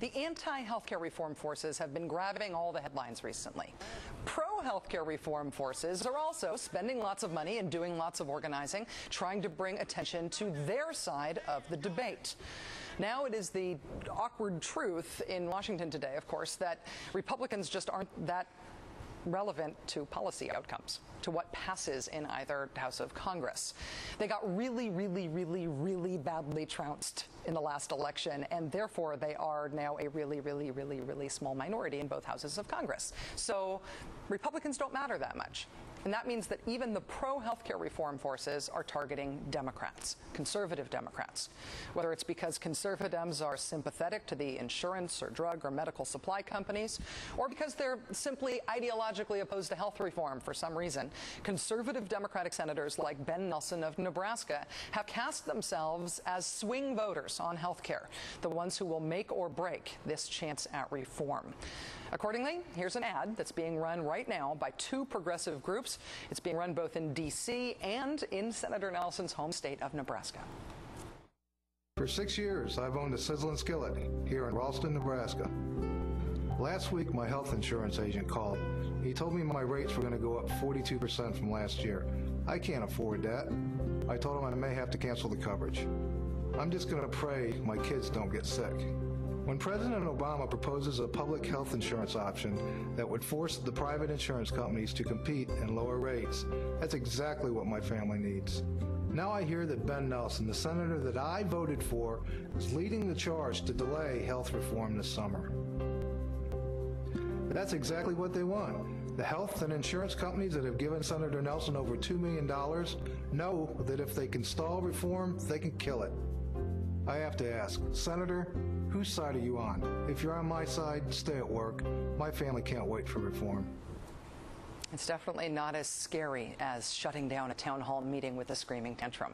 The anti-healthcare reform forces have been grabbing all the headlines recently. Pro-healthcare reform forces are also spending lots of money and doing lots of organizing, trying to bring attention to their side of the debate. Now it is the awkward truth in Washington today, of course, that Republicans just aren't that relevant to policy outcomes, to what passes in either House of Congress. They got really badly trounced in the last election, and therefore they are now a really small minority in both houses of Congress. So Republicans don't matter that much. And that means that even the pro-healthcare reform forces are targeting Democrats, conservative Democrats. Whether it's because conservatives are sympathetic to the insurance or drug or medical supply companies, or because they're simply ideologically opposed to health reform for some reason, conservative Democratic senators like Ben Nelson of Nebraska have cast themselves as swing voters on healthcare, the ones who will make or break this chance at reform. Accordingly, here's an ad that's being run right now by two progressive groups. It's being run both in D.C. and in Senator Nelson's home state of Nebraska. For 6 years, I've owned a sizzling skillet here in Ralston, Nebraska. Last week, my health insurance agent called. He told me my rates were going to go up 42% from last year. I can't afford that. I told him I may have to cancel the coverage. I'm just going to pray my kids don't get sick. When President Obama proposes a public health insurance option that would force the private insurance companies to compete and lower rates, that's exactly what my family needs. Now I hear that Ben Nelson, the senator that I voted for, is leading the charge to delay health reform this summer. That's exactly what they want. The health and insurance companies that have given Senator Nelson over $2 million know that if they can stall reform, they can kill it. I have to ask, Senator, whose side are you on? If you're on my side, stay at work. My family can't wait for reform. It's definitely not as scary as shutting down a town hall meeting with a screaming tantrum.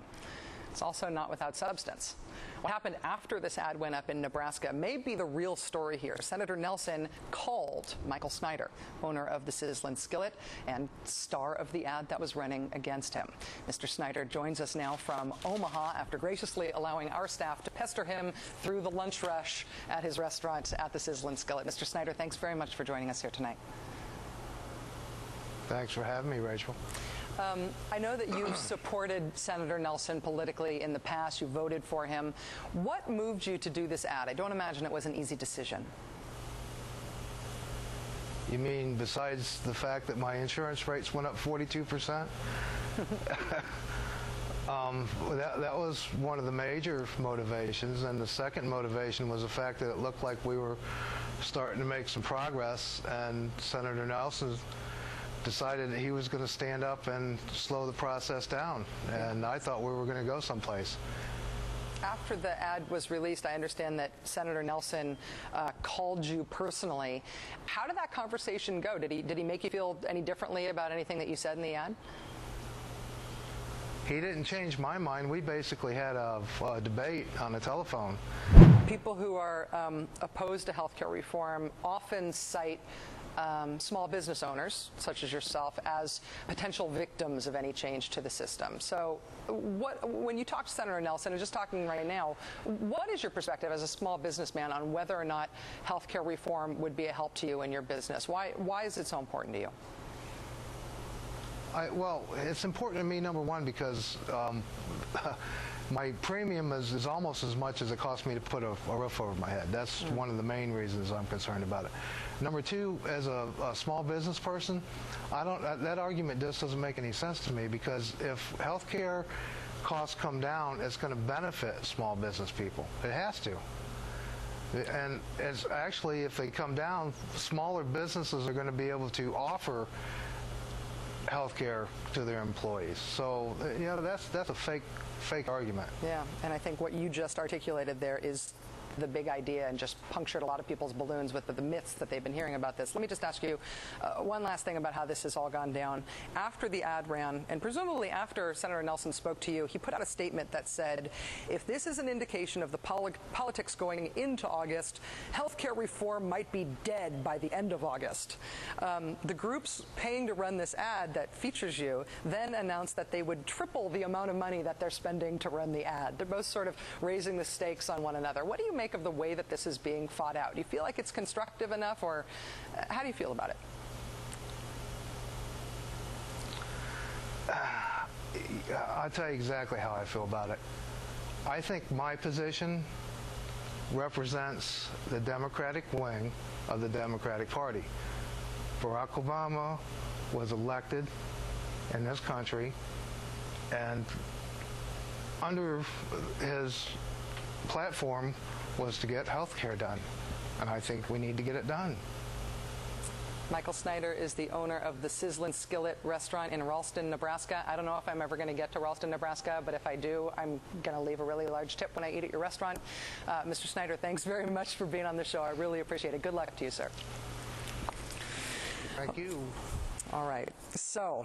It's also not without substance. What happened after this ad went up in Nebraska may be the real story here. Senator Nelson called Michael Snider, owner of the Sizzlin' Skillet and star of the ad that was running against him. Mr. Snider joins us now from Omaha after graciously allowing our staff to pester him through the lunch rush at his restaurant at the Sizzlin' Skillet. Mr. Snider, thanks very much for joining us here tonight. Thanks for having me, Rachel. I know that you've supported Senator Nelson politically in the past. You voted for him. What moved you to do this ad? I don't imagine it was an easy decision. You mean besides the fact that my insurance rates went up 42%? That was one of the major motivations, and the second motivation was the fact that it looked like we were starting to make some progress, and Senator Nelson decided that he was going to stand up and slow the process down, and I thought we were going to go someplace. After the ad was released, I understand that Senator Nelson called you personally. How did that conversation go? Did he make you feel any differently about anything that you said in the ad? He didn't change my mind. We basically had a debate on the telephone. People who are opposed to healthcare reform often cite small business owners, such as yourself, as potential victims of any change to the system. So when you talk to Senator Nelson, and just talking right now, what is your perspective as a small businessman on whether or not healthcare reform would be a help to you in your business? Why is it so important to you? Well, it's important to me, number one, because my premium is almost as much as it costs me to put a roof over my head. That's one of the main reasons I'm concerned about it. Number two, as a small business person, that argument just doesn't make any sense to me, because if healthcare costs come down, it's going to benefit small business people. It has to. And it's actually, if they come down, smaller businesses are going to be able to offer healthcare to their employees. So, you know, that's a fake argument. Yeah, and I think what you just articulated there is the big idea and just punctured a lot of people's balloons with the myths that they've been hearing about this. Let me just ask you one last thing about how this has all gone down. After the ad ran, and presumably after Senator Nelson spoke to you, he put out a statement that said, if this is an indication of the politics going into August, healthcare reform might be dead by the end of August. The groups paying to run this ad that features you then announced that they would triple the amount of money that they're spending to run the ad. They're both sort of raising the stakes on one another. What do you make make of the way that this is being fought out? Do you feel like it's constructive enough, or how do you feel about it? I'll tell you exactly how I feel about it. I think my position represents the Democratic wing of the Democratic Party. Barack Obama was elected in this country, and under his platform was to get health care done, and I think we need to get it done. Michael Snider is the owner of the Sizzlin' Skillet restaurant in Ralston, Nebraska. I don't know if I'm ever going to get to Ralston, Nebraska, but if I do, I'm going to leave a really large tip when I eat at your restaurant. Mr. Snider, thanks very much for being on the show. I really appreciate it. Good luck to you, sir. Thank you. All right. So